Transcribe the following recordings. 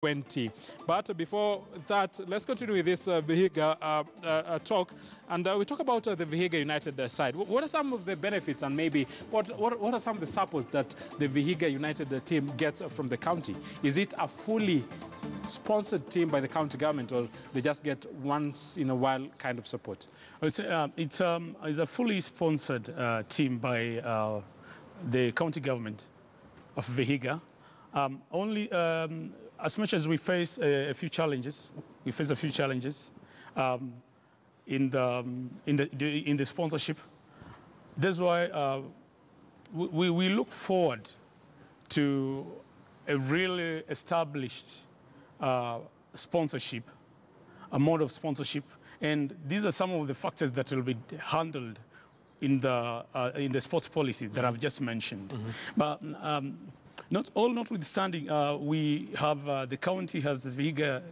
20. But before that, let's continue with this Vihiga talk. And we talk about the Vihiga United side. What are some of the benefits and maybe what are some of the support that the Vihiga United team gets from the county? Is it a fully sponsored team by the county government, or they just get once in a while kind of support? It's a fully sponsored team by the county government of Vihiga. As much as we face a few challenges, in the sponsorship. That's why we look forward to a really established sponsorship, a mode of sponsorship, and these are some of the factors that will be handled in the sports policy that I've just mentioned. But notwithstanding, we have the county has the Vihiga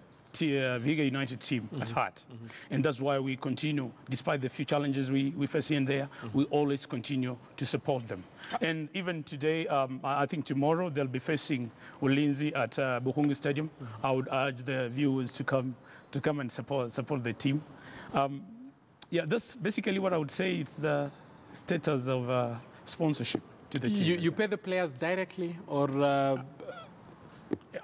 United team at heart, and that's why we continue, despite the few challenges we face here and there, we always continue to support them. And even today, I think tomorrow they'll be facing Ulinzi at Buhungu Stadium. I would urge the viewers to come and support the team. Yeah, that's basically what I would say. It's the status of sponsorship to the team. You pay the players directly, or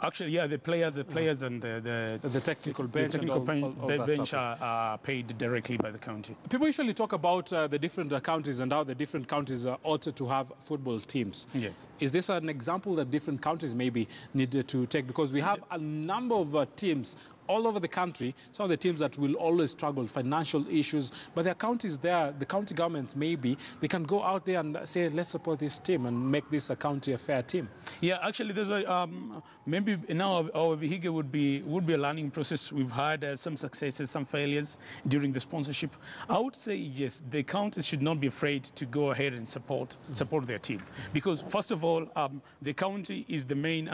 actually, yeah, the players and the technical bench, are paid directly by the county. People usually talk about the different counties and how the different counties ought to have football teams. Yes. Is this an example that different counties maybe need to take? Because we have a number of teams all over the country, some of the teams that will always struggle, financial issues, but there are counties there, the county governments maybe, they can go out there and say, let's support this team and make this a county a fair team. Yeah, actually, there's a, maybe now our Vihiga would be a learning process. We've had some successes, some failures during the sponsorship. I would say, yes, the counties should not be afraid to go ahead and support their team. Because first of all, the county is the main,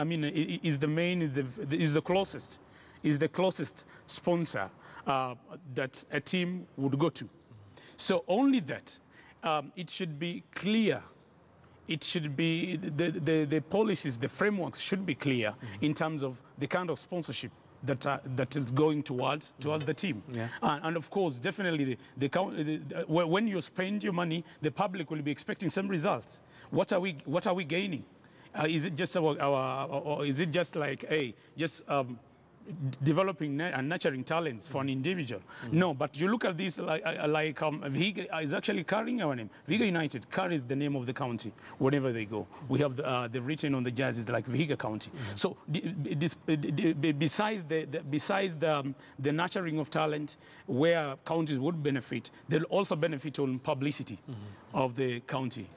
is the closest sponsor that a team would go to. So only that, it should be clear. It should be, the policies, the frameworks should be clear in terms of the kind of sponsorship that is going towards the team. Yeah. And of course, definitely, when you spend your money, the public will be expecting some results. What are we gaining? Is it just or is it just like, hey, just developing and nurturing talents for an individual? No, but you look at this like Vihiga is actually carrying our name. Vihiga United carries the name of the county whenever they go. We have the written on the jerseys like Vihiga County. So besides the nurturing of talent, where counties would benefit, they'll also benefit on publicity of the county.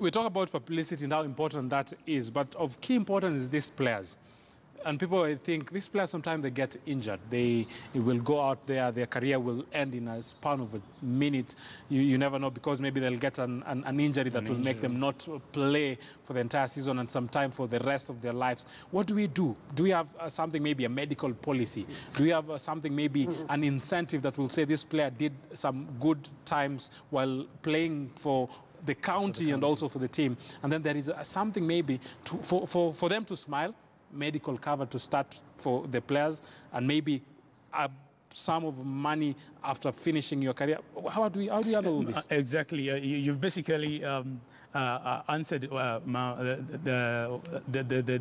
We talk about publicity and how important that is, but of key importance is these players. And people, I think, these players sometimes they get injured. They will go out there, their career will end in a span of a minute. You never know, because maybe they'll get an injury that will make them not play for the entire season and some time for the rest of their lives. What do we do? Do we have something, maybe a medical policy? Do we have something, maybe an incentive that will say this player did some good times while playing for the county and also for the team? And then there is something maybe for them to smile, medical cover to start for the players, and maybe a sum of money after finishing your career. How do we handle this? Exactly. You've basically answered the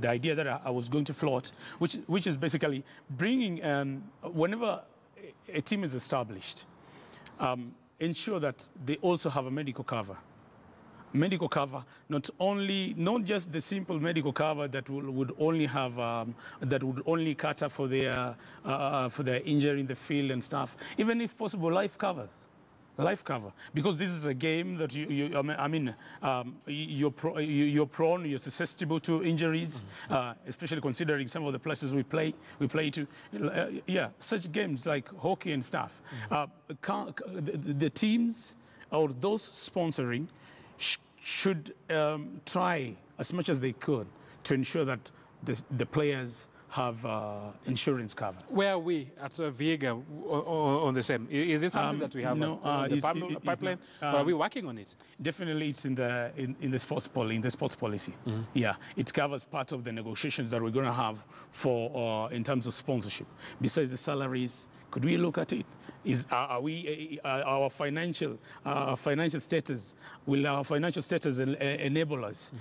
idea that I was going to float, which is basically bringing, whenever a team is established, ensure that they also have a medical cover. Medical cover, not just the simple medical cover that would only have that would only cater for their injury in the field and stuff. Even if possible, life cover, because this is a game that you're prone, you're susceptible to injuries, especially considering some of the places we play to. Yeah, such games like hockey and stuff. The teams or those sponsoring should try as much as they could to ensure that the players have insurance cover. Where are we at Vihiga on the same? Is it something that we have on the pipeline? Or are we working on it? Definitely, it's in the sports policy. Yeah, it covers part of the negotiations that we're going to have for in terms of sponsorship. Besides the salaries, could we look at it? Our financial status, will our financial status enable us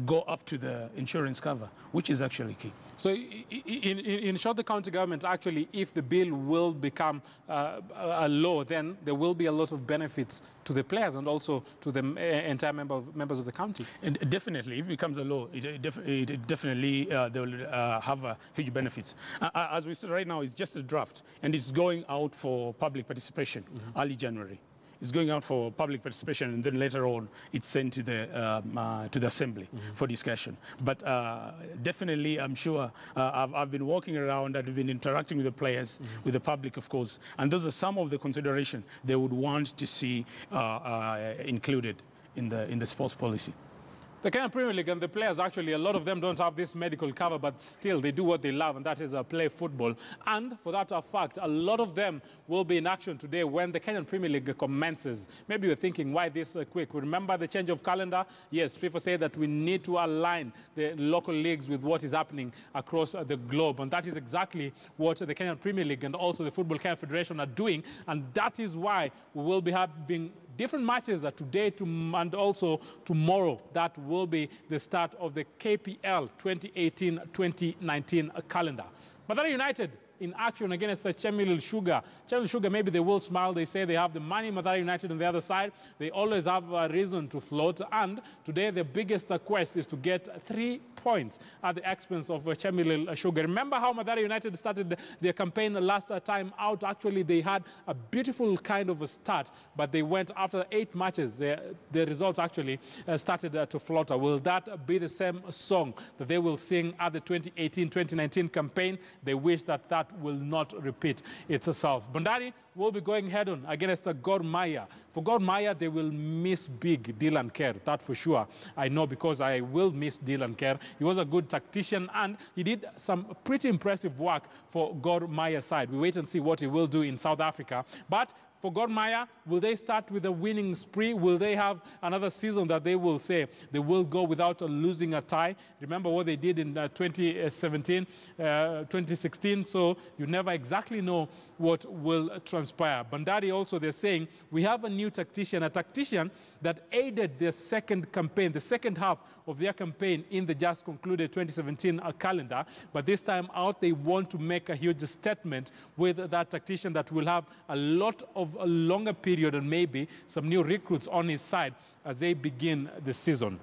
go up to the insurance cover, which is actually key. So in short, the county government actually, if the bill will become a law, then there will be a lot of benefits to the players and also to the entire members of the county. And definitely, if it becomes a law, it definitely they will have huge benefits. As we said right now, it's just a draft, and it's going out for public participation early January. It's going out for public participation, and then later on, it's sent to the assembly for discussion. But definitely, I'm sure I've been walking around, I've been interacting with the players, with the public, of course, and those are some of the considerations they would want to see included in the sports policy. The Kenyan Premier League and the players, actually, a lot of them don't have this medical cover, but still they do what they love, and that is play football. And for that fact, a lot of them will be in action today when the Kenyan Premier League commences. Maybe you're thinking, why this quick? Remember the change of calendar? Yes, FIFA said that we need to align the local leagues with what is happening across the globe. And that is exactly what the Kenyan Premier League and also the Football Kenya Federation are doing. And that is why we will be having different matches today and also tomorrow. That will be the start of the KPL 2018-2019 calendar. Mathare United in action against the Chemil Sugar. Chemil Sugar, maybe they will smile. They say they have the money. Mathare United on the other side, they always have a reason to float. And today, the biggest quest is to get 3 points at the expense of Chemil Sugar. Remember how Mathare United started their campaign last time out? Actually, they had a beautiful kind of a start, but they went after 8 matches. The results actually started to flutter. Will that be the same song that they will sing at the 2018-2019 campaign? They wish that that will not repeat itself. Bandari will be going head-on against Gor Mahia. For Gor Mahia, they will miss big Dylan Kerr, that for sure. I know, because I will miss Dylan Kerr. He was a good tactician, and he did some pretty impressive work for Gor Mahia side. We wait and see what he will do in South Africa. But for Gor Mahia, will they start with a winning spree? Will they have another season that they will say they will go without losing a tie? Remember what they did in 2017, 2016, so you never exactly know what will transpire. Bandari also, they're saying, we have a new tactician, a tactician that aided their second campaign, the second half of their campaign in the just concluded 2017 calendar. But this time out, they want to make a huge statement with that tactician that will have a lot of a longer period and maybe some new recruits on his side as they begin the season.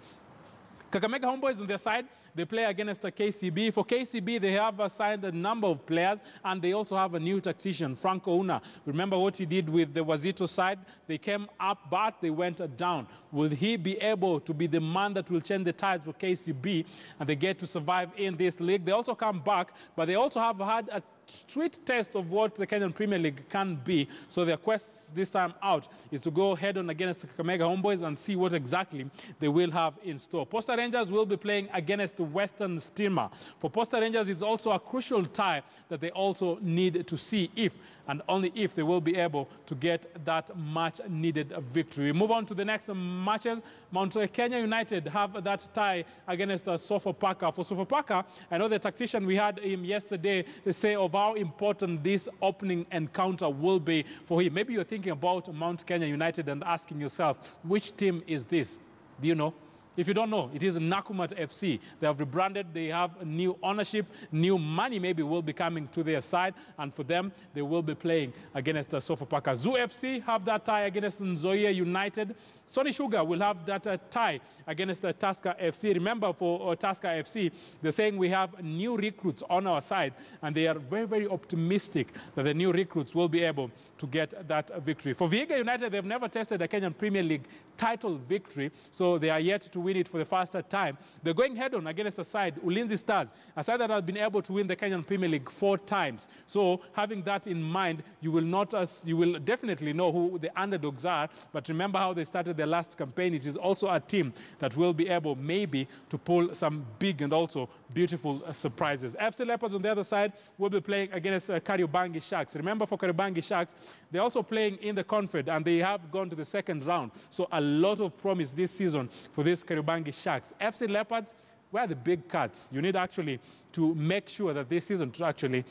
Kakamega Homeboys on their side, they play against the KCB. For KCB, they have signed a number of players, and they also have a new tactician, Franco Una. Remember what he did with the Wazito side? They came up, but they went down. Will he be able to be the man that will change the tides for KCB, and they get to survive in this league? They also come back, but they also have had a street test of what the Kenyan Premier League can be. So their quest this time out is to go head-on against the Kakamega Homeboys and see what exactly they will have in store. Posta Rangers will be playing against the Western Steamer. For Posta Rangers, it's also a crucial tie that they also need to see if and only if they will be able to get that much-needed victory. We move on to the next matches. Mount Kenya United have that tie against Sofapaka. For Sofapaka, I know the tactician, we had him yesterday say of how important this opening encounter will be for him. Maybe you're thinking about Mount Kenya United and asking yourself, which team is this? Do you know? If you don't know, it is Nakumatt FC. They have rebranded, they have new ownership, new money maybe will be coming to their side, and for them, they will be playing against Sofapaka. Zoo FC have that tie against Nzoia United. Sony Sugar will have that tie against Tusker FC. Remember, for Tusker FC, they're saying we have new recruits on our side, and they are very, very optimistic that the new recruits will be able to get that victory. For Vihiga United, they've never tested a Kenyan Premier League title victory, so they are yet to win it for the first time. They're going head-on against a side, Ulinzi Stars, a side that has been able to win the Kenyan Premier League 4 times. So having that in mind, you will definitely know who the underdogs are, but remember how they started their last campaign. It is also a team that will be able maybe to pull some big and also beautiful surprises. FC Leopards on the other side will be playing against Kariobangi Sharks. Remember, for Kariobangi Sharks, they're also playing in the Confed, and they have gone to the second round. So a lot of promise this season for these Kariobangi Sharks. FC Leopards, where are the big cuts? You need actually to make sure that this season actually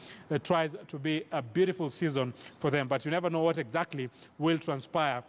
tries to be a beautiful season for them. But you never know what exactly will transpire